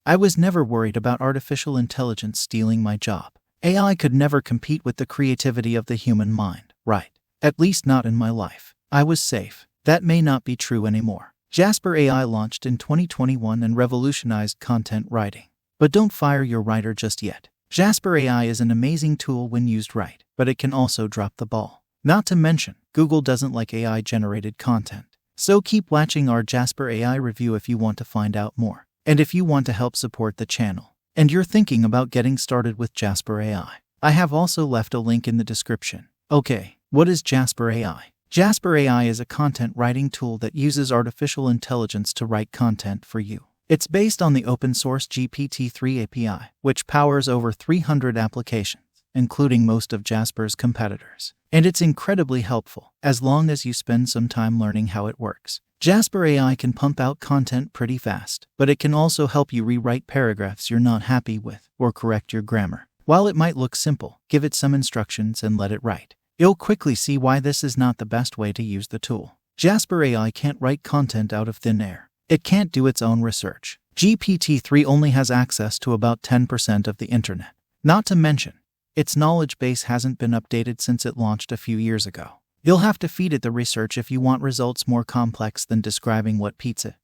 I was never worried about artificial intelligence stealing my job. AI could never compete with the creativity of the human mind, right? At least not in my life. I was safe. That may not be true anymore. Jasper AI launched in 2021 and revolutionized content writing. But don't fire your writer just yet. Jasper AI is an amazing tool when used right, but it can also drop the ball. Not to mention, Google doesn't like AI-generated content. So keep watching our Jasper AI review if you want to find out more. And if you want to help support the channel, and you're thinking about getting started with Jasper AI, I have also left a link in the description. Okay, what is Jasper AI? Jasper AI is a content writing tool that uses artificial intelligence to write content for you. It's based on the open-source GPT-3 API, which powers over 300 applications, including most of Jasper's competitors. And it's incredibly helpful, as long as you spend some time learning how it works. Jasper AI can pump out content pretty fast, but it can also help you rewrite paragraphs you're not happy with, or correct your grammar. While it might look simple, give it some instructions and let it write. You'll quickly see why this is not the best way to use the tool. Jasper AI can't write content out of thin air. It can't do its own research. GPT-3 only has access to about 10% of the internet. Not to mention, its knowledge base hasn't been updated since it launched a few years ago. You'll have to feed it the research if you want results more complex than describing what pizza.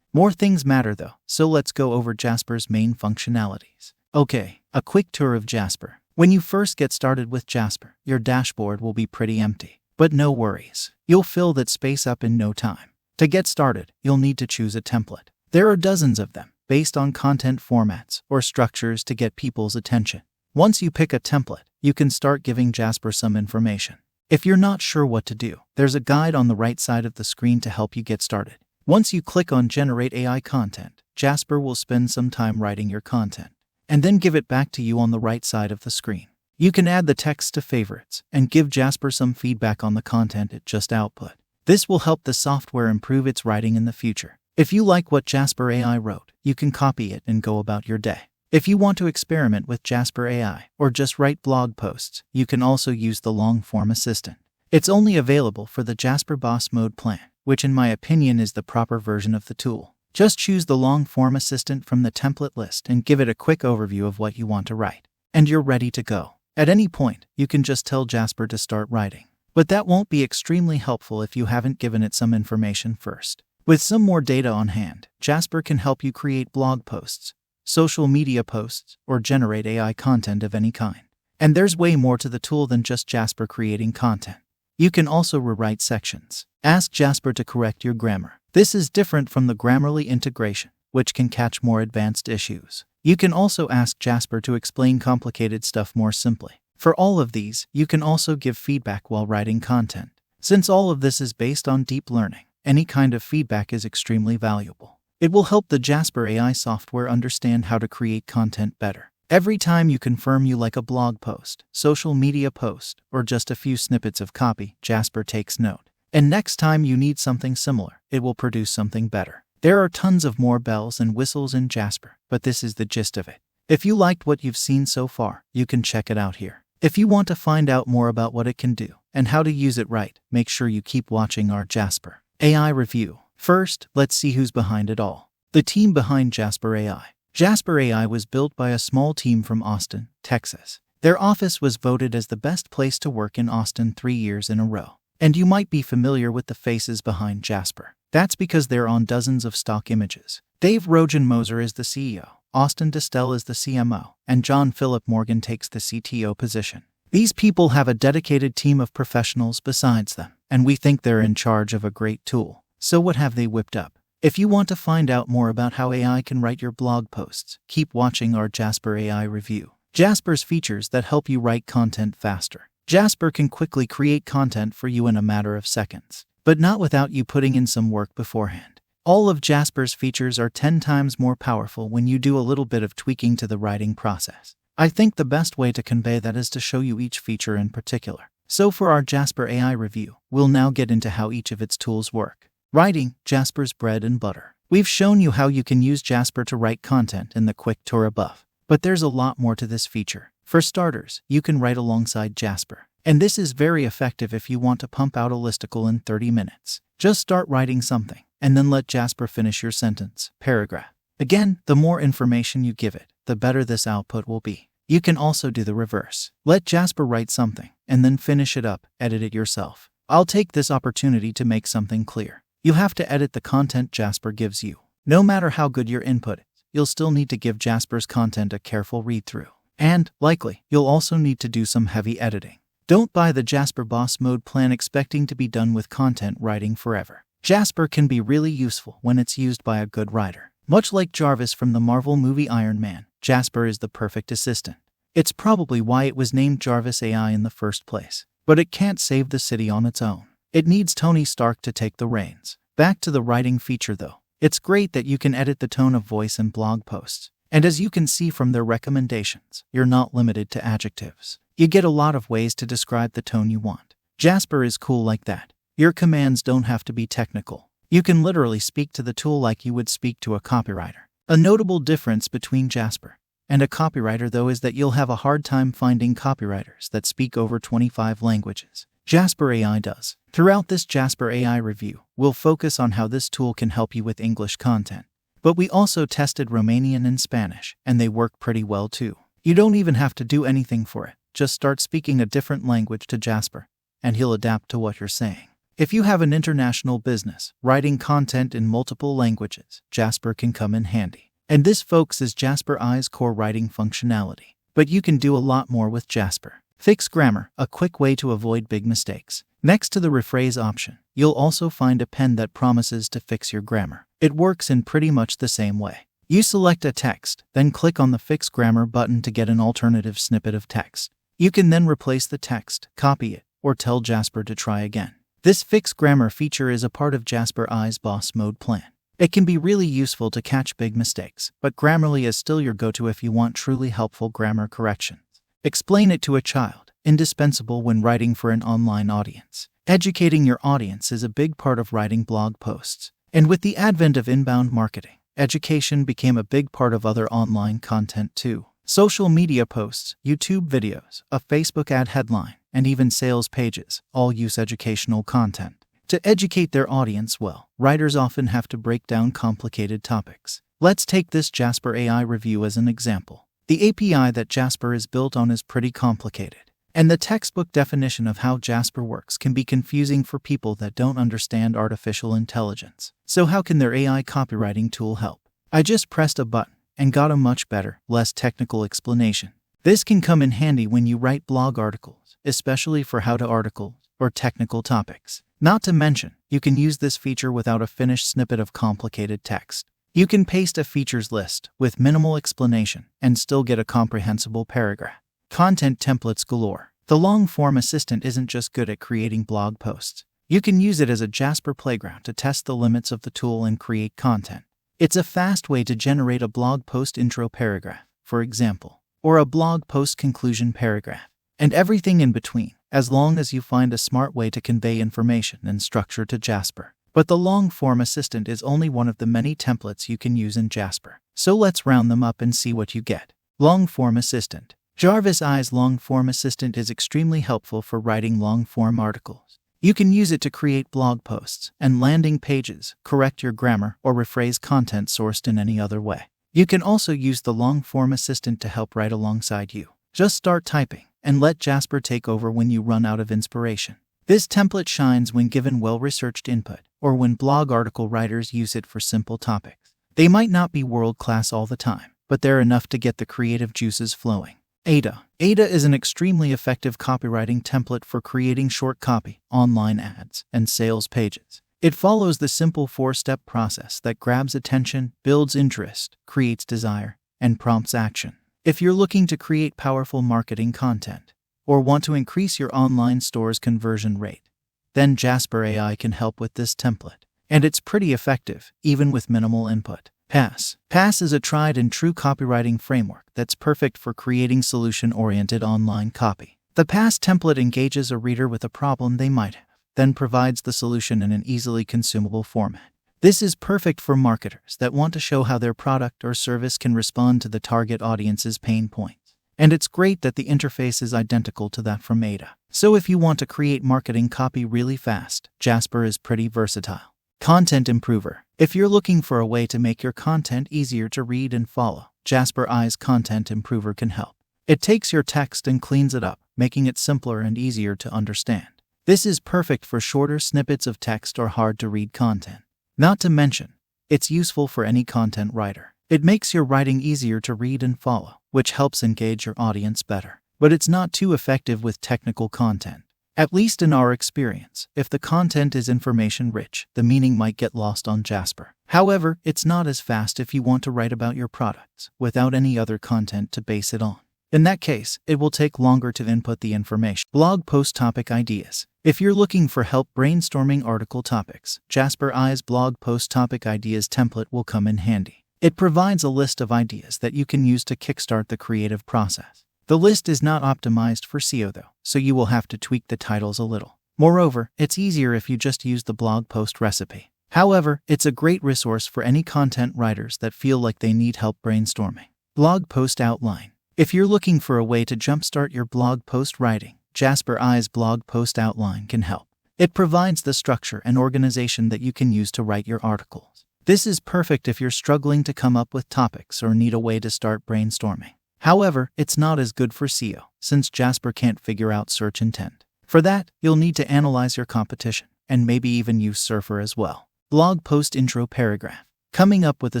More things matter though, so let's go over Jasper's main functionalities. Okay, a quick tour of Jasper. When you first get started with Jasper, your dashboard will be pretty empty. But no worries, you'll fill that space up in no time. To get started, you'll need to choose a template. There are dozens of them, based on content formats or structures to get people's attention. Once you pick a template, you can start giving Jasper some information. If you're not sure what to do, there's a guide on the right side of the screen to help you get started. Once you click on Generate AI Content, Jasper will spend some time writing your content, and then give it back to you on the right side of the screen. You can add the text to favorites and give Jasper some feedback on the content it just output. This will help the software improve its writing in the future. If you like what Jasper AI wrote, you can copy it and go about your day. If you want to experiment with Jasper AI or just write blog posts, you can also use the long-form assistant. It's only available for the Jasper Boss Mode plan, which in my opinion is the proper version of the tool. Just choose the long-form assistant from the template list and give it a quick overview of what you want to write. And you're ready to go. At any point, you can just tell Jasper to start writing. But that won't be extremely helpful if you haven't given it some information first. With some more data on hand, Jasper can help you create blog posts, social media posts, or generate AI content of any kind. And there's way more to the tool than just Jasper creating content. You can also rewrite sections. Ask Jasper to correct your grammar. This is different from the Grammarly integration, which can catch more advanced issues. You can also ask Jasper to explain complicated stuff more simply. For all of these, you can also give feedback while writing content. Since all of this is based on deep learning, any kind of feedback is extremely valuable. It will help the Jasper AI software understand how to create content better. Every time you confirm you like a blog post, social media post, or just a few snippets of copy, Jasper takes note. And next time you need something similar, it will produce something better. There are tons of more bells and whistles in Jasper, but this is the gist of it. If you liked what you've seen so far, you can check it out here. If you want to find out more about what it can do and how to use it right, make sure you keep watching our Jasper AI review. First, let's see who's behind it all. The team behind Jasper AI. Jasper AI was built by a small team from Austin, Texas. Their office was voted as the best place to work in Austin 3 years in a row. And you might be familiar with the faces behind Jasper. That's because they're on dozens of stock images. Dave Rogenmoser is the CEO, Austin Distel is the CMO, and John Philip Morgan takes the CTO position. These people have a dedicated team of professionals besides them, and we think they're in charge of a great tool. So what have they whipped up? If you want to find out more about how AI can write your blog posts, keep watching our Jasper AI review. Jasper's features that help you write content faster. Jasper can quickly create content for you in a matter of seconds, but not without you putting in some work beforehand. All of Jasper's features are 10 times more powerful when you do a little bit of tweaking to the writing process. I think the best way to convey that is to show you each feature in particular. So for our Jasper AI review, we'll now get into how each of its tools work. Writing, Jasper's bread and butter. We've shown you how you can use Jasper to write content in the quick tour above. But there's a lot more to this feature. For starters, you can write alongside Jasper. And this is very effective if you want to pump out a listicle in 30 minutes. Just start writing something, and then let Jasper finish your sentence, paragraph. Again, the more information you give it, the better this output will be. You can also do the reverse. Let Jasper write something, and then finish it up, edit it yourself. I'll take this opportunity to make something clear. You have to edit the content Jasper gives you. No matter how good your input is, you'll still need to give Jasper's content a careful read-through. And, likely, you'll also need to do some heavy editing. Don't buy the Jasper Boss Mode plan expecting to be done with content writing forever. Jasper can be really useful when it's used by a good writer. Much like Jarvis from the Marvel movie Iron Man, Jasper is the perfect assistant. It's probably why it was named Jarvis AI in the first place. But it can't save the city on its own. It needs Tony Stark to take the reins. Back to the writing feature though. It's great that you can edit the tone of voice in blog posts. And as you can see from their recommendations, you're not limited to adjectives. You get a lot of ways to describe the tone you want. Jasper is cool like that. Your commands don't have to be technical. You can literally speak to the tool like you would speak to a copywriter. A notable difference between Jasper and a copywriter though is that you'll have a hard time finding copywriters that speak over 25 languages. Jasper AI does. Throughout this Jasper AI review, we'll focus on how this tool can help you with English content. But we also tested Romanian and Spanish, and they work pretty well too. You don't even have to do anything for it. Just start speaking a different language to Jasper, and he'll adapt to what you're saying. If you have an international business, writing content in multiple languages, Jasper can come in handy. And this, folks, is Jasper AI's core writing functionality. But you can do a lot more with Jasper. Fix grammar, a quick way to avoid big mistakes. Next to the rephrase option, you'll also find a pen that promises to fix your grammar. It works in pretty much the same way. You select a text, then click on the Fix Grammar button to get an alternative snippet of text. You can then replace the text, copy it, or tell Jasper to try again. This Fix Grammar feature is a part of Jasper AI's Boss Mode plan. It can be really useful to catch big mistakes, but Grammarly is still your go-to if you want truly helpful grammar corrections. Explain it to a child, indispensable when writing for an online audience. Educating your audience is a big part of writing blog posts. And with the advent of inbound marketing, education became a big part of other online content too. Social media posts, YouTube videos, a Facebook ad headline, and even sales pages all use educational content. To educate their audience well, writers often have to break down complicated topics. Let's take this Jasper AI review as an example. The API that Jasper is built on is pretty complicated, and the textbook definition of how Jasper works can be confusing for people that don't understand artificial intelligence. So how can their AI copywriting tool help? I just pressed a button and got a much better, less technical explanation. This can come in handy when you write blog articles, especially for how-to articles or technical topics. Not to mention, you can use this feature without a finished snippet of complicated text. You can paste a features list with minimal explanation and still get a comprehensible paragraph. Content templates galore. The long-form assistant isn't just good at creating blog posts. You can use it as a Jasper playground to test the limits of the tool and create content. It's a fast way to generate a blog post intro paragraph, for example, or a blog post conclusion paragraph, and everything in between, as long as you find a smart way to convey information and structure to Jasper. But the long-form assistant is only one of the many templates you can use in Jasper. So let's round them up and see what you get. Long-form assistant. Jarvis AI's long-form assistant is extremely helpful for writing long-form articles. You can use it to create blog posts and landing pages, correct your grammar, or rephrase content sourced in any other way. You can also use the long-form assistant to help write alongside you. Just start typing and let Jasper take over when you run out of inspiration. This template shines when given well-researched input, or when blog article writers use it for simple topics. They might not be world-class all the time, but they're enough to get the creative juices flowing. Ada. Ada is an extremely effective copywriting template for creating short copy, online ads, and sales pages. It follows the simple 4-step process that grabs attention, builds interest, creates desire, and prompts action. If you're looking to create powerful marketing content, or want to increase your online store's conversion rate, then Jasper AI can help with this template. And it's pretty effective, even with minimal input. PASS. PASS is a tried and true copywriting framework that's perfect for creating solution-oriented online copy. The PASS template engages a reader with a problem they might have, then provides the solution in an easily consumable format. This is perfect for marketers that want to show how their product or service can respond to the target audience's pain points. And it's great that the interface is identical to that from Ada. So if you want to create marketing copy really fast, Jasper is pretty versatile. Content Improver. If you're looking for a way to make your content easier to read and follow, jasper.ai's Content Improver can help. It takes your text and cleans it up, making it simpler and easier to understand. This is perfect for shorter snippets of text or hard-to-read content. Not to mention, it's useful for any content writer. It makes your writing easier to read and follow, which helps engage your audience better. But it's not too effective with technical content. At least in our experience, if the content is information-rich, the meaning might get lost on Jasper. However, it's not as fast if you want to write about your products without any other content to base it on. In that case, it will take longer to input the information. Blog post topic ideas. If you're looking for help brainstorming article topics, jasper.ai's blog post topic ideas template will come in handy. It provides a list of ideas that you can use to kickstart the creative process. The list is not optimized for SEO though, so you will have to tweak the titles a little. Moreover, it's easier if you just use the blog post recipe. However, it's a great resource for any content writers that feel like they need help brainstorming. Blog post outline. If you're looking for a way to jumpstart your blog post writing, jasper.ai's blog post outline can help. It provides the structure and organization that you can use to write your articles. This is perfect if you're struggling to come up with topics or need a way to start brainstorming. However, it's not as good for SEO, since Jasper can't figure out search intent. For that, you'll need to analyze your competition, and maybe even use Surfer as well. Blog post intro paragraph. Coming up with a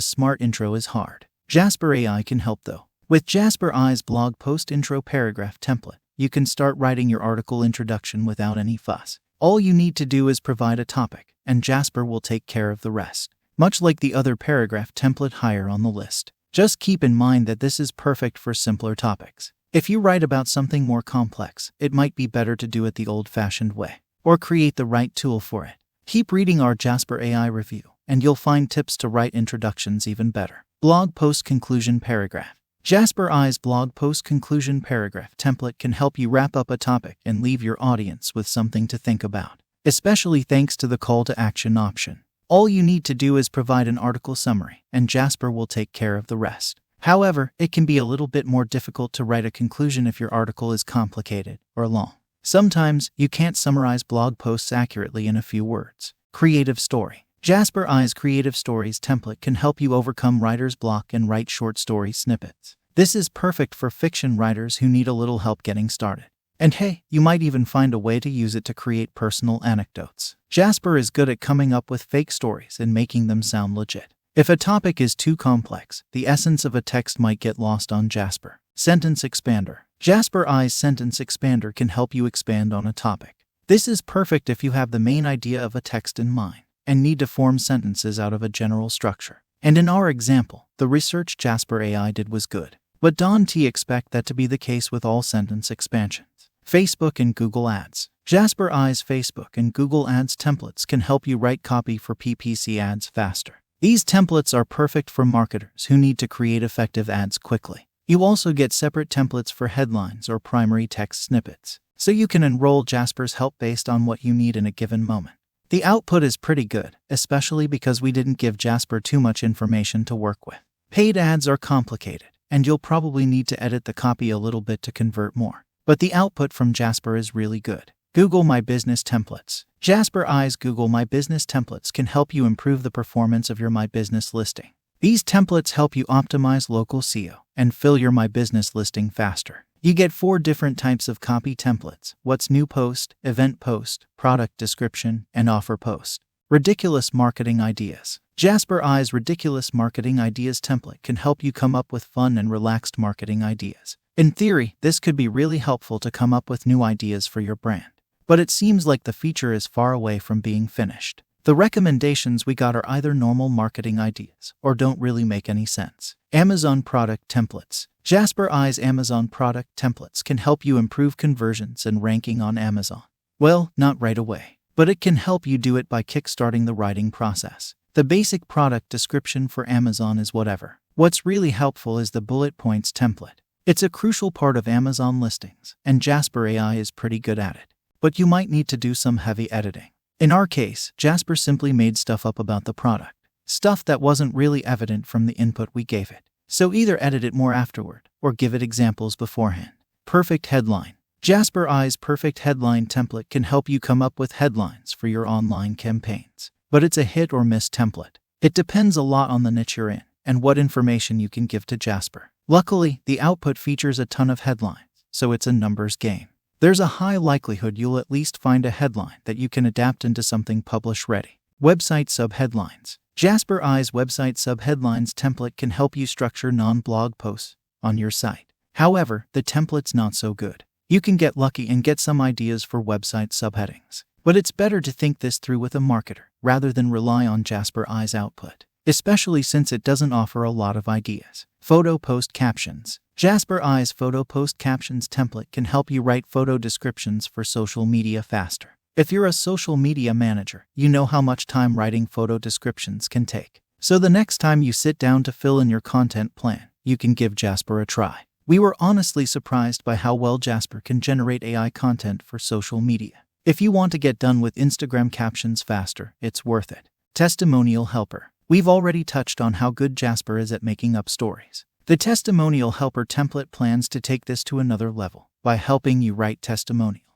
smart intro is hard. Jasper.ai can help though. With jasper.ai's blog post intro paragraph template, you can start writing your article introduction without any fuss. All you need to do is provide a topic, and Jasper will take care of the rest. Much like the other paragraph template higher on the list. Just keep in mind that this is perfect for simpler topics. If you write about something more complex, it might be better to do it the old-fashioned way, or create the right tool for it. Keep reading our Jasper.ai review, and you'll find tips to write introductions even better. Blog post conclusion paragraph. Jasper.ai's blog post conclusion paragraph template can help you wrap up a topic and leave your audience with something to think about, especially thanks to the call to action option. All you need to do is provide an article summary, and Jasper will take care of the rest. However, it can be a little bit more difficult to write a conclusion if your article is complicated or long. Sometimes, you can't summarize blog posts accurately in a few words. Creative story. Jasper.ai's Creative Stories template can help you overcome writer's block and write short story snippets. This is perfect for fiction writers who need a little help getting started. And hey, you might even find a way to use it to create personal anecdotes. Jasper is good at coming up with fake stories and making them sound legit. If a topic is too complex, the essence of a text might get lost on Jasper. Sentence Expander. Jasper.ai's Sentence Expander can help you expand on a topic. This is perfect if you have the main idea of a text in mind and need to form sentences out of a general structure. And in our example, the research Jasper.ai did was good. But don't expect that to be the case with all sentence expansions. Facebook and Google Ads. Jasper.ai's Facebook and Google Ads templates can help you write copy for PPC ads faster. These templates are perfect for marketers who need to create effective ads quickly. You also get separate templates for headlines or primary text snippets, so you can enroll Jasper's help based on what you need in a given moment. The output is pretty good, especially because we didn't give Jasper too much information to work with. Paid ads are complicated, and you'll probably need to edit the copy a little bit to convert more. But the output from Jasper is really good. Google My Business Templates. Jasper.ai's Google My Business Templates can help you improve the performance of your My Business listing. These templates help you optimize local SEO and fill your My Business listing faster. You get 4 different types of copy templates: What's New Post, Event Post, Product Description, and Offer Post. Ridiculous Marketing Ideas. Jasper.ai's Ridiculous Marketing Ideas template can help you come up with fun and relaxed marketing ideas. In theory, this could be really helpful to come up with new ideas for your brand. But it seems like the feature is far away from being finished. The recommendations we got are either normal marketing ideas or don't really make any sense. Amazon Product Templates. Jasper.ai's Amazon Product Templates can help you improve conversions and ranking on Amazon. Well, not right away, but it can help you do it by kickstarting the writing process. The basic product description for Amazon is whatever. What's really helpful is the bullet points template. It's a crucial part of Amazon listings, and Jasper.ai is pretty good at it. But you might need to do some heavy editing. In our case, Jasper simply made stuff up about the product, stuff that wasn't really evident from the input we gave it. So either edit it more afterward, or give it examples beforehand. Perfect Headline. Jasper.ai's Perfect Headline template can help you come up with headlines for your online campaigns. but it's a hit or miss template. It depends a lot on the niche you're in and what information you can give to Jasper. Luckily, the output features a ton of headlines, so it's a numbers game. There's a high likelihood you'll at least find a headline that you can adapt into something publish-ready. Website subheadlines. Jasper.ai's website subheadlines template can help you structure non-blog posts on your site. However, the template's not so good. You can get lucky and get some ideas for website subheadings, but it's better to think this through with a marketer rather than rely on Jasper.ai's output, especially since it doesn't offer a lot of ideas. Photo post captions. Jasper.ai's photo post captions template can help you write photo descriptions for social media faster. If you're a social media manager, you know how much time writing photo descriptions can take. So the next time you sit down to fill in your content plan, you can give Jasper a try. We were honestly surprised by how well Jasper can generate AI content for social media. If you want to get done with Instagram captions faster, it's worth it. Testimonial helper. We've already touched on how good Jasper is at making up stories. The testimonial helper template plans to take this to another level by helping you write testimonials.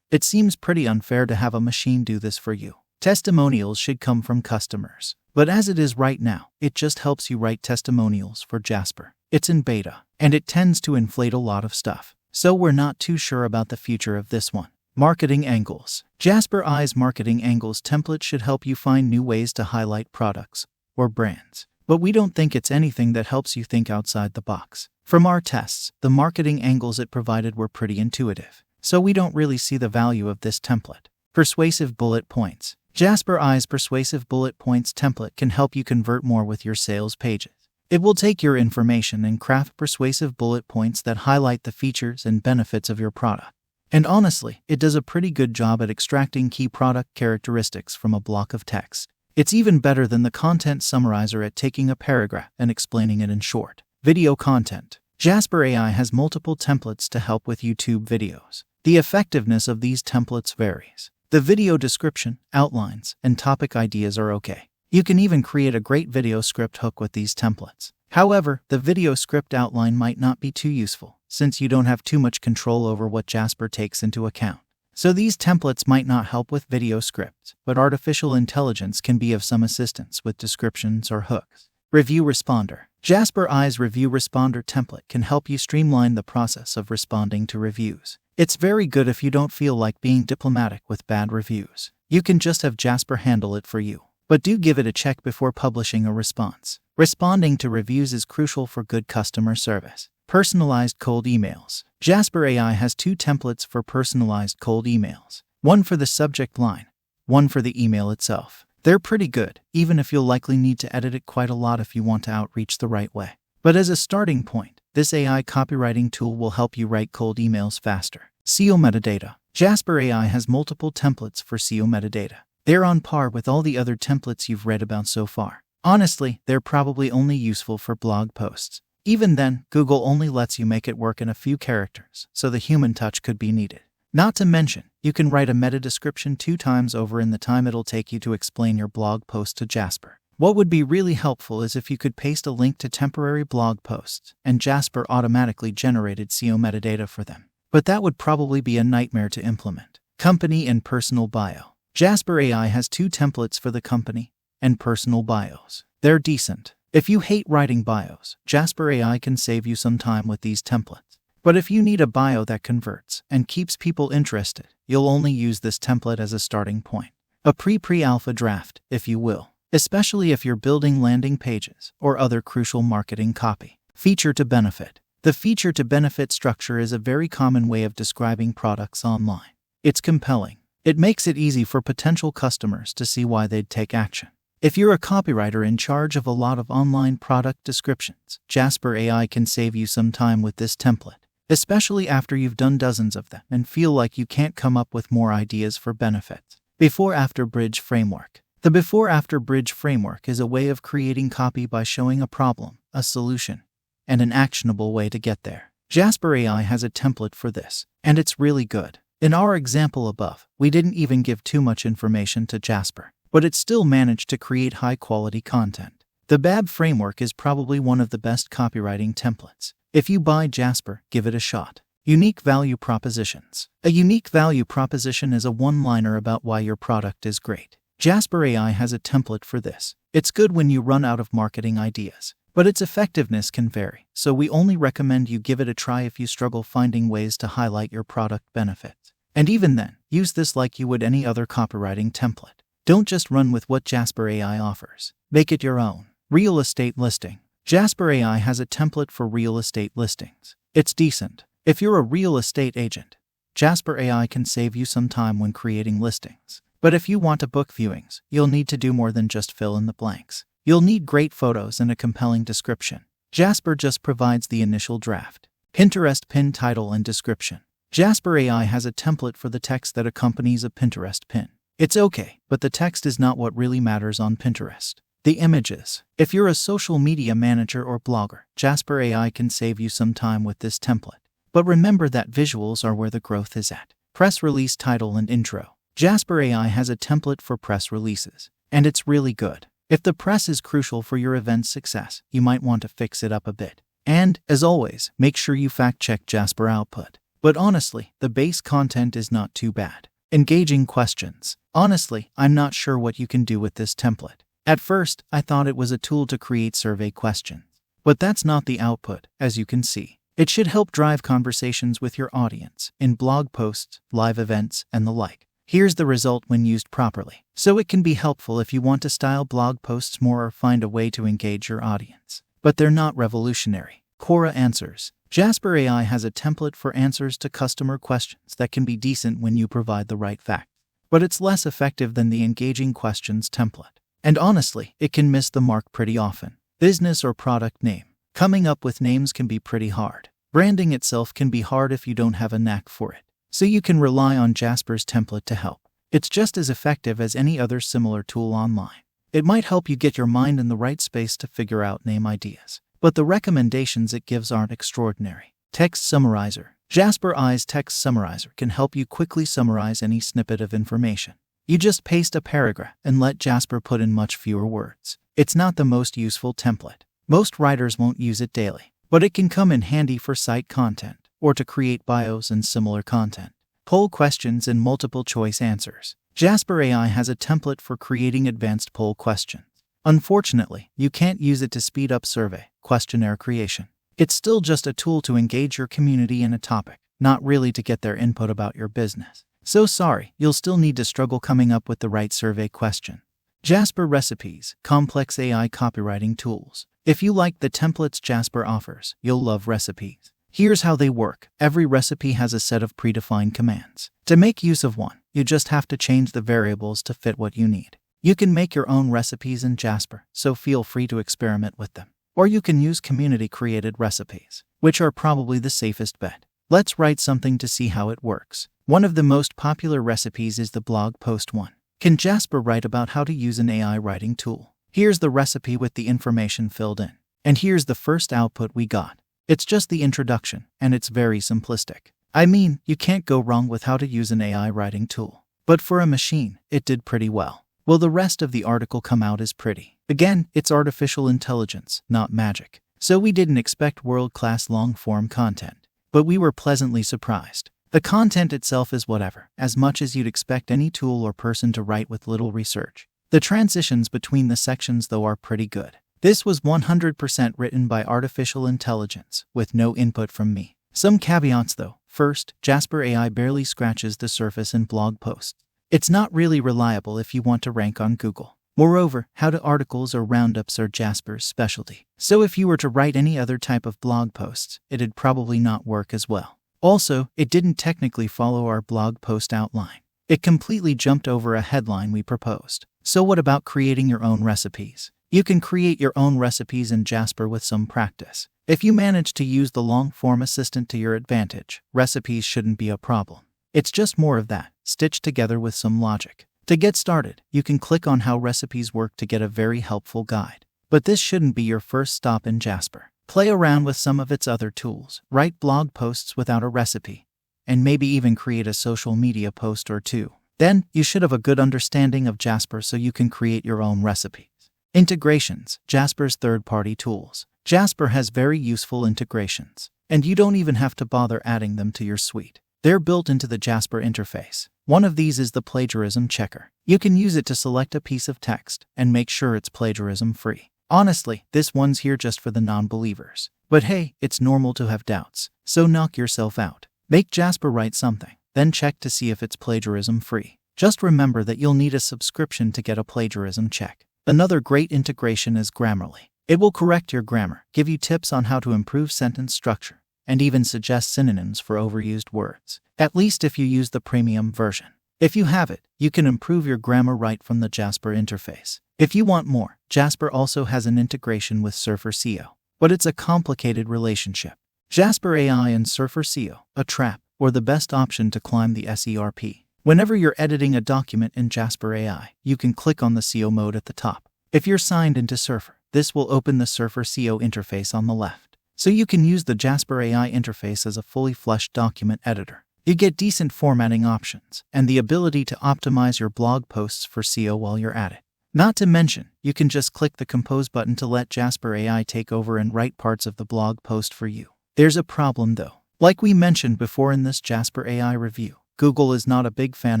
It seems pretty unfair to have a machine do this for you. Testimonials should come from customers, but as it is right now, it just helps you write testimonials for Jasper. It's in beta, and it tends to inflate a lot of stuff, so we're not too sure about the future of this one. Marketing angles. Jasper.ai's marketing angles template should help you find new ways to highlight products or brands, but we don't think it's anything that helps you think outside the box. From our tests, the marketing angles it provided were pretty intuitive, so we don't really see the value of this template. Persuasive bullet points. Jasper.ai's persuasive bullet points template can help you convert more with your sales pages. It will take your information and craft persuasive bullet points that highlight the features and benefits of your product. And honestly, it does a pretty good job at extracting key product characteristics from a block of text. It's even better than the content summarizer at taking a paragraph and explaining it in short. Video content. Jasper.ai has multiple templates to help with YouTube videos. The effectiveness of these templates varies. The video description, outlines, and topic ideas are okay. You can even create a great video script hook with these templates. However, the video script outline might not be too useful, since you don't have too much control over what Jasper takes into account. So these templates might not help with video scripts, but artificial intelligence can be of some assistance with descriptions or hooks. Review responder. Jasper.ai's review responder template can help you streamline the process of responding to reviews. It's very good if you don't feel like being diplomatic with bad reviews. You can just have Jasper handle it for you. But do give it a check before publishing a response. Responding to reviews is crucial for good customer service. Personalized cold emails. Jasper.ai has two templates for personalized cold emails. One for the subject line, one for the email itself. They're pretty good, even if you'll likely need to edit it quite a lot if you want to outreach the right way. But as a starting point, this AI copywriting tool will help you write cold emails faster. SEO metadata. Jasper.ai has multiple templates for SEO metadata. They're on par with all the other templates you've read about so far. Honestly, they're probably only useful for blog posts. Even then, Google only lets you make it work in a few characters, so the human touch could be needed. Not to mention, you can write a meta description 2 times over in the time it'll take you to explain your blog post to Jasper. What would be really helpful is if you could paste a link to temporary blog posts, and Jasper automatically generated SEO metadata for them. But that would probably be a nightmare to implement. Company and personal bio. Jasper.ai has 2 templates for the company and personal bios. They're decent. If you hate writing bios, Jasper.ai can save you some time with these templates. But if you need a bio that converts and keeps people interested, you'll only use this template as a starting point. A pre-alpha draft, if you will, especially if you're building landing pages or other crucial marketing copy. Feature to benefit. The feature to benefit structure is a very common way of describing products online. It's compelling. It makes it easy for potential customers to see why they'd take action. If you're a copywriter in charge of a lot of online product descriptions, Jasper.ai can save you some time with this template, especially after you've done dozens of them and feel like you can't come up with more ideas for benefits. Before-after bridge framework. The before-after bridge framework is a way of creating copy by showing a problem, a solution, and an actionable way to get there. Jasper.ai has a template for this, and it's really good. In our example above, we didn't even give too much information to Jasper, but it still managed to create high-quality content. The BAB framework is probably one of the best copywriting templates. If you buy Jasper, give it a shot. Unique value propositions. A unique value proposition is a one-liner about why your product is great. Jasper AI has a template for this. It's good when you run out of marketing ideas, but its effectiveness can vary, so we only recommend you give it a try if you struggle finding ways to highlight your product benefits. And even then, use this like you would any other copywriting template. Don't just run with what Jasper AI offers. Make it your own. Real estate listing. Jasper AI has a template for real estate listings. It's decent. If you're a real estate agent, Jasper AI can save you some time when creating listings. But if you want to book viewings, you'll need to do more than just fill in the blanks. You'll need great photos and a compelling description. Jasper just provides the initial draft. Pinterest pin title and description. Jasper AI has a template for the text that accompanies a Pinterest pin. It's okay, but the text is not what really matters on Pinterest. The images. If you're a social media manager or blogger, Jasper AI can save you some time with this template. But remember that visuals are where the growth is at. Press release title and intro. Jasper AI has a template for press releases, and it's really good. If the press is crucial for your event's success, you might want to fix it up a bit. And, as always, make sure you fact-check Jasper output. But honestly, the base content is not too bad. Engaging questions. Honestly, I'm not sure what you can do with this template. At first, I thought it was a tool to create survey questions. But that's not the output, as you can see. It should help drive conversations with your audience in blog posts, live events, and the like. Here's the result when used properly. So it can be helpful if you want to style blog posts more or find a way to engage your audience. But they're not revolutionary. Quora answers. Jasper AI has a template for answers to customer questions that can be decent when you provide the right facts. But it's less effective than the engaging questions template. And honestly, it can miss the mark pretty often. Business or product name. Coming up with names can be pretty hard. Branding itself can be hard if you don't have a knack for it. So you can rely on Jasper's template to help. It's just as effective as any other similar tool online. It might help you get your mind in the right space to figure out name ideas. But the recommendations it gives aren't extraordinary. Text Summarizer. Jasper AI's Text Summarizer can help you quickly summarize any snippet of information. You just paste a paragraph and let Jasper put in much fewer words. It's not the most useful template. Most writers won't use it daily, but it can come in handy for site content or to create bios and similar content. Poll questions and multiple choice answers. Jasper AI has a template for creating advanced poll questions. Unfortunately, you can't use it to speed up survey questionnaire creation. It's still just a tool to engage your community in a topic, not really to get their input about your business. So sorry, you'll still need to struggle coming up with the right survey question. Jasper Recipes, complex AI copywriting tools. If you like the templates Jasper offers, you'll love recipes. Here's how they work. Every recipe has a set of predefined commands. To make use of one, you just have to change the variables to fit what you need. You can make your own recipes in Jasper, so feel free to experiment with them. Or you can use community-created recipes, which are probably the safest bet. Let's write something to see how it works. One of the most popular recipes is the blog post one. Can Jasper write about how to use an AI writing tool? Here's the recipe with the information filled in. And here's the first output we got. It's just the introduction, and it's very simplistic. I mean, you can't go wrong with how to use an AI writing tool. But for a machine, it did pretty well. Will the rest of the article come out as pretty? Again, it's artificial intelligence, not magic. So we didn't expect world-class long-form content. But we were pleasantly surprised. The content itself is whatever, as much as you'd expect any tool or person to write with little research. The transitions between the sections, though, are pretty good. This was 100% written by artificial intelligence, with no input from me. Some caveats, though. First, Jasper AI barely scratches the surface in blog posts. It's not really reliable if you want to rank on Google. Moreover, how-to articles or roundups are Jasper's specialty. So if you were to write any other type of blog posts, it'd probably not work as well. Also, it didn't technically follow our blog post outline. It completely jumped over a headline we proposed. So what about creating your own recipes? You can create your own recipes in Jasper with some practice. If you manage to use the long-form assistant to your advantage, recipes shouldn't be a problem. It's just more of that, stitched together with some logic. To get started, you can click on how recipes work to get a very helpful guide. But this shouldn't be your first stop in Jasper. Play around with some of its other tools, write blog posts without a recipe, and maybe even create a social media post or two. Then, you should have a good understanding of Jasper so you can create your own recipes. Integrations, Jasper's third-party tools. Jasper has very useful integrations, and you don't even have to bother adding them to your suite. They're built into the Jasper interface. One of these is the plagiarism checker. You can use it to select a piece of text and make sure it's plagiarism-free. Honestly, this one's here just for the non-believers. But hey, it's normal to have doubts, so knock yourself out. Make Jasper write something, then check to see if it's plagiarism-free. Just remember that you'll need a subscription to get a plagiarism check. Another great integration is Grammarly. It will correct your grammar, give you tips on how to improve sentence structure, and even suggest synonyms for overused words, at least if you use the premium version. If you have it, you can improve your grammar right from the Jasper interface. If you want more, Jasper also has an integration with Surfer SEO, but it's a complicated relationship. Jasper AI and Surfer SEO, a trap, or the best option to climb the SERP. Whenever you're editing a document in Jasper AI, you can click on the SEO mode at the top. If you're signed into Surfer, this will open the Surfer SEO interface on the left. So you can use the Jasper AI interface as a fully fleshed document editor. You get decent formatting options and the ability to optimize your blog posts for SEO while you're at it. Not to mention, you can just click the Compose button to let Jasper AI take over and write parts of the blog post for you. There's a problem though. Like we mentioned before in this Jasper AI review, Google is not a big fan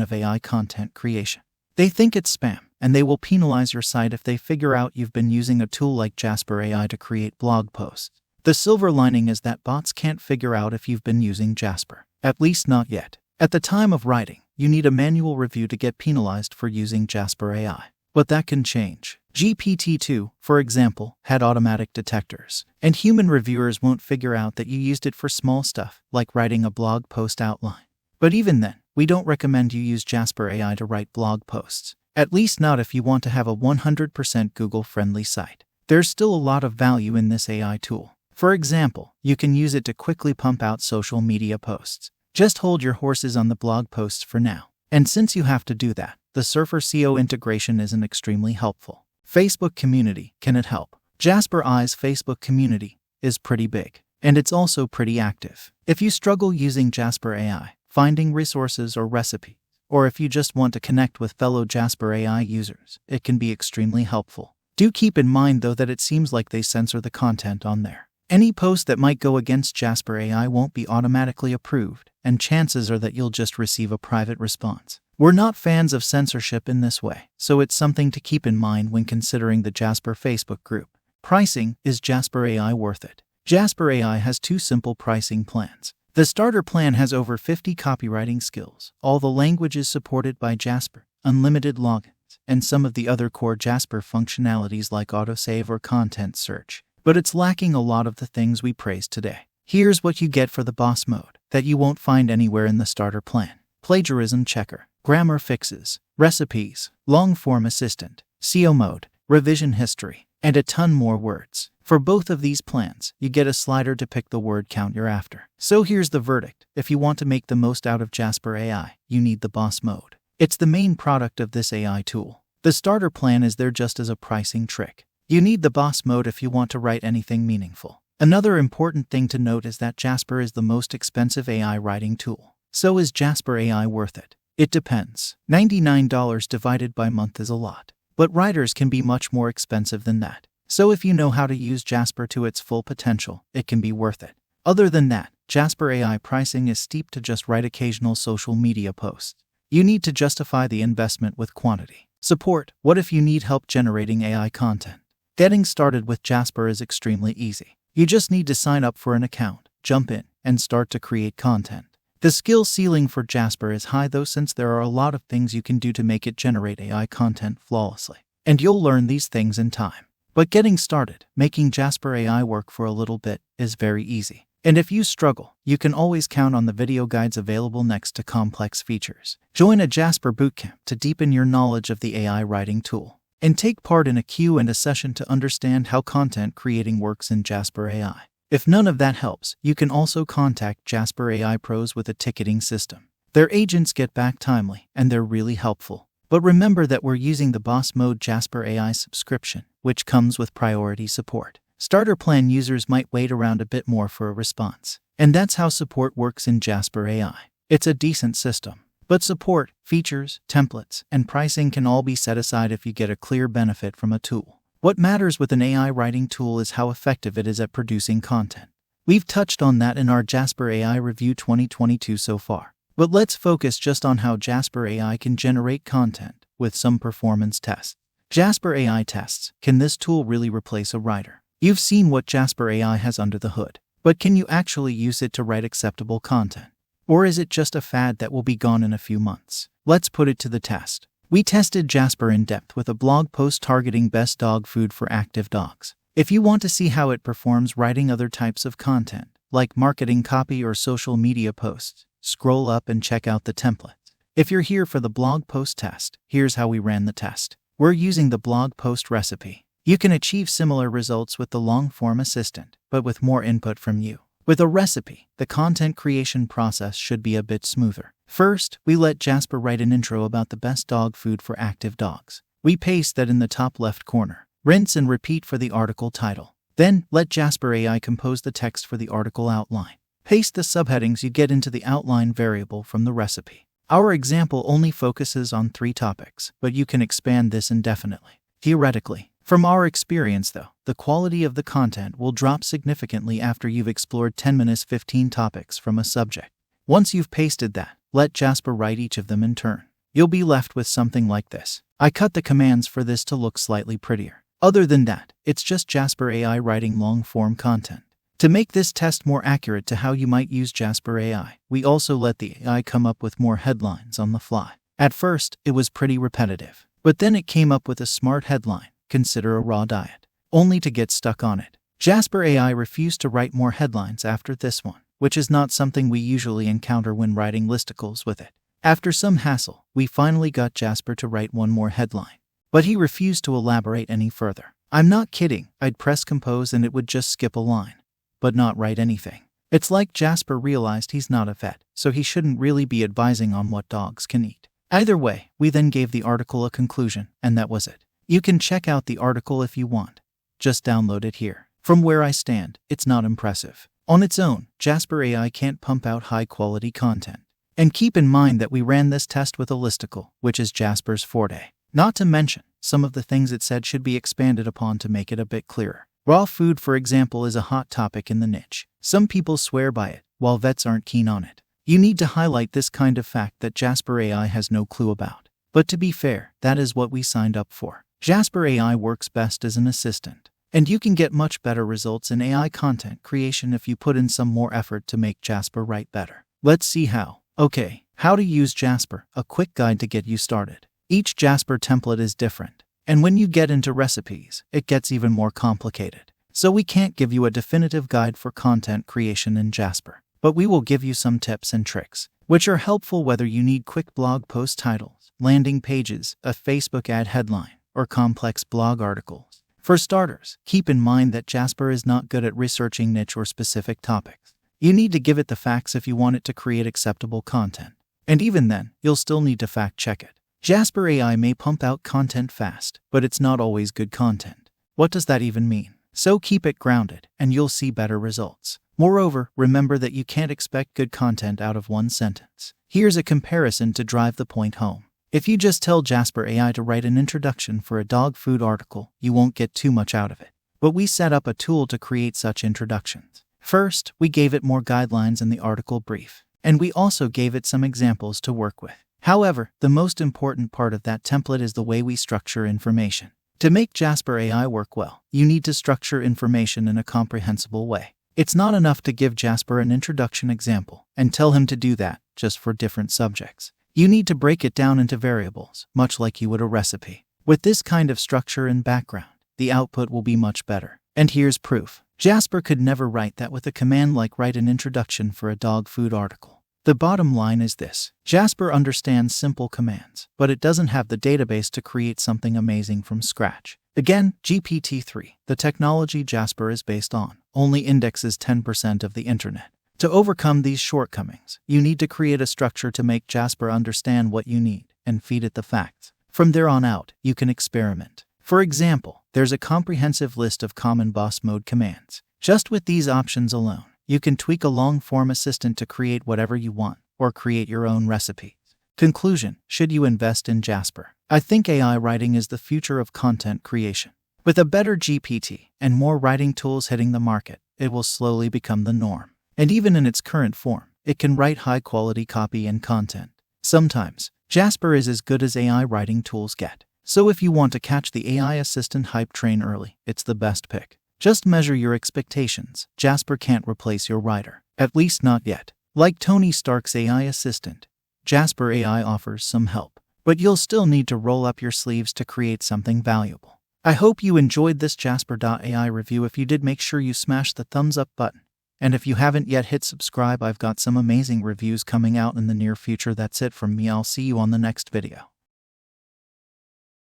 of AI content creation. They think it's spam, and they will penalize your site if they figure out you've been using a tool like Jasper AI to create blog posts. The silver lining is that bots can't figure out if you've been using Jasper, at least not yet. At the time of writing, you need a manual review to get penalized for using Jasper AI. But that can change. GPT-2, for example, had automatic detectors, and human reviewers won't figure out that you used it for small stuff, like writing a blog post outline. But even then, we don't recommend you use Jasper AI to write blog posts, at least not if you want to have a 100% Google-friendly site. There's still a lot of value in this AI tool. For example, you can use it to quickly pump out social media posts. Just hold your horses on the blog posts for now. And since you have to do that, the Surfer SEO integration isn't extremely helpful. Facebook community, can it help? Jasper AI's Facebook community is pretty big, and it's also pretty active. If you struggle using Jasper AI, finding resources or recipes, or if you just want to connect with fellow Jasper AI users, it can be extremely helpful. Do keep in mind though that it seems like they censor the content on there. Any post that might go against Jasper AI won't be automatically approved, and chances are that you'll just receive a private response. We're not fans of censorship in this way, so it's something to keep in mind when considering the Jasper Facebook group. Pricing, is Jasper AI worth it? Jasper AI has two simple pricing plans. The starter plan has over 50 copywriting skills, all the languages supported by Jasper, unlimited logins, and some of the other core Jasper functionalities like autosave or content search. But it's lacking a lot of the things we praised today. Here's what you get for the boss mode that you won't find anywhere in the starter plan. Plagiarism checker, grammar fixes, recipes, long-form assistant, SEO mode, revision history, and a ton more words. For both of these plans, you get a slider to pick the word count you're after. So here's the verdict. If you want to make the most out of Jasper AI, you need the boss mode. It's the main product of this AI tool. The starter plan is there just as a pricing trick. You need the boss mode if you want to write anything meaningful. Another important thing to note is that Jasper is the most expensive AI writing tool. So is Jasper AI worth it? It depends. $99 divided by month is a lot. But writers can be much more expensive than that. So if you know how to use Jasper to its full potential, it can be worth it. Other than that, Jasper AI pricing is steep to just write occasional social media posts. You need to justify the investment with quantity. Support, what if you need help generating AI content? Getting started with Jasper is extremely easy. You just need to sign up for an account, jump in, and start to create content. The skill ceiling for Jasper is high though, since there are a lot of things you can do to make it generate AI content flawlessly. And you'll learn these things in time. But getting started, making Jasper AI work for a little bit, is very easy. And if you struggle, you can always count on the video guides available next to complex features. Join a Jasper bootcamp to deepen your knowledge of the AI writing tool. And take part in a Q&A session to understand how content creating works in Jasper AI. If none of that helps, you can also contact Jasper AI pros with a ticketing system. Their agents get back timely, and they're really helpful. But remember that we're using the Boss Mode Jasper AI subscription, which comes with priority support. Starter plan users might wait around a bit more for a response. And that's how support works in Jasper AI. It's a decent system. But support, features, templates, and pricing can all be set aside if you get a clear benefit from a tool. What matters with an AI writing tool is how effective it is at producing content. We've touched on that in our Jasper AI Review 2022 so far. But let's focus just on how Jasper AI can generate content with some performance tests. Jasper AI tests. Can this tool really replace a writer? You've seen what Jasper AI has under the hood, but can you actually use it to write acceptable content? Or is it just a fad that will be gone in a few months? Let's put it to the test. We tested Jasper in depth with a blog post targeting best dog food for active dogs. If you want to see how it performs writing other types of content, like marketing copy or social media posts, scroll up and check out the template. If you're here for the blog post test, here's how we ran the test. We're using the blog post recipe. You can achieve similar results with the long-form assistant, but with more input from you. With a recipe, the content creation process should be a bit smoother. First, we let Jasper write an intro about the best dog food for active dogs. We paste that in the top left corner. Rinse and repeat for the article title. Then, let Jasper AI compose the text for the article outline. Paste the subheadings you get into the outline variable from the recipe. Our example only focuses on 3 topics, but you can expand this indefinitely. Theoretically, from our experience though, the quality of the content will drop significantly after you've explored 10-15 topics from a subject. Once you've pasted that, let Jasper write each of them in turn. You'll be left with something like this. I cut the commands for this to look slightly prettier. Other than that, it's just Jasper AI writing long-form content. To make this test more accurate to how you might use Jasper AI, we also let the AI come up with more headlines on the fly. At first, it was pretty repetitive, but then it came up with a smart headline, consider a raw diet, only to get stuck on it. Jasper AI refused to write more headlines after this one, which is not something we usually encounter when writing listicles with it. After some hassle, we finally got Jasper to write one more headline, but he refused to elaborate any further. I'm not kidding, I'd press compose and it would just skip a line, but not write anything. It's like Jasper realized he's not a vet, so he shouldn't really be advising on what dogs can eat. Either way, we then gave the article a conclusion, and that was it. You can check out the article if you want. Just download it here. From where I stand, it's not impressive. On its own, Jasper AI can't pump out high-quality content. And keep in mind that we ran this test with a listicle, which is Jasper's forte. Not to mention, some of the things it said should be expanded upon to make it a bit clearer. Raw food, for example, is a hot topic in the niche. Some people swear by it, while vets aren't keen on it. You need to highlight this kind of fact that Jasper AI has no clue about. But to be fair, that is what we signed up for. Jasper AI works best as an assistant, and you can get much better results in AI content creation if you put in some more effort to make Jasper write better. Let's see how. Okay, how to use Jasper, a quick guide to get you started. Each Jasper template is different, and when you get into recipes, it gets even more complicated. So we can't give you a definitive guide for content creation in Jasper, but we will give you some tips and tricks, which are helpful whether you need quick blog post titles, landing pages, a Facebook ad headline, or complex blog articles. For starters, keep in mind that Jasper is not good at researching niche or specific topics. You need to give it the facts if you want it to create acceptable content. And even then, you'll still need to fact check it. Jasper AI may pump out content fast, but it's not always good content. What does that even mean? So keep it grounded, and you'll see better results. Moreover, remember that you can't expect good content out of one sentence. Here's a comparison to drive the point home. If you just tell Jasper AI to write an introduction for a dog food article, you won't get too much out of it. But we set up a tool to create such introductions. First, we gave it more guidelines in the article brief, and we also gave it some examples to work with. However, the most important part of that template is the way we structure information. To make Jasper AI work well, you need to structure information in a comprehensible way. It's not enough to give Jasper an introduction example and tell him to do that just for different subjects. You need to break it down into variables, much like you would a recipe. With this kind of structure and background, the output will be much better. And here's proof. Jasper could never write that with a command like write an introduction for a dog food article. The bottom line is this. Jasper understands simple commands, but it doesn't have the database to create something amazing from scratch. Again, GPT-3, the technology Jasper is based on, only indexes 10% of the internet. To overcome these shortcomings, you need to create a structure to make Jasper understand what you need and feed it the facts. From there on out, you can experiment. For example, there's a comprehensive list of common boss mode commands. Just with these options alone, you can tweak a long-form assistant to create whatever you want, or create your own recipes. Conclusion: should you invest in Jasper? I think AI writing is the future of content creation. With a better GPT and more writing tools hitting the market, it will slowly become the norm. And even in its current form, It can write high-quality copy and content. Sometimes, Jasper is as good as AI writing tools get. So if you want to catch the AI assistant hype train early, it's the best pick. Just measure your expectations. Jasper can't replace your writer. At least not yet. Like Tony Stark's AI assistant, Jasper AI offers some help, but you'll still need to roll up your sleeves to create something valuable. I hope you enjoyed this jasper.ai review. If you did, make sure you smash the thumbs up button. And if you haven't yet, hit subscribe. I've got some amazing reviews coming out in the near future. That's it from me. I'll see you on the next video.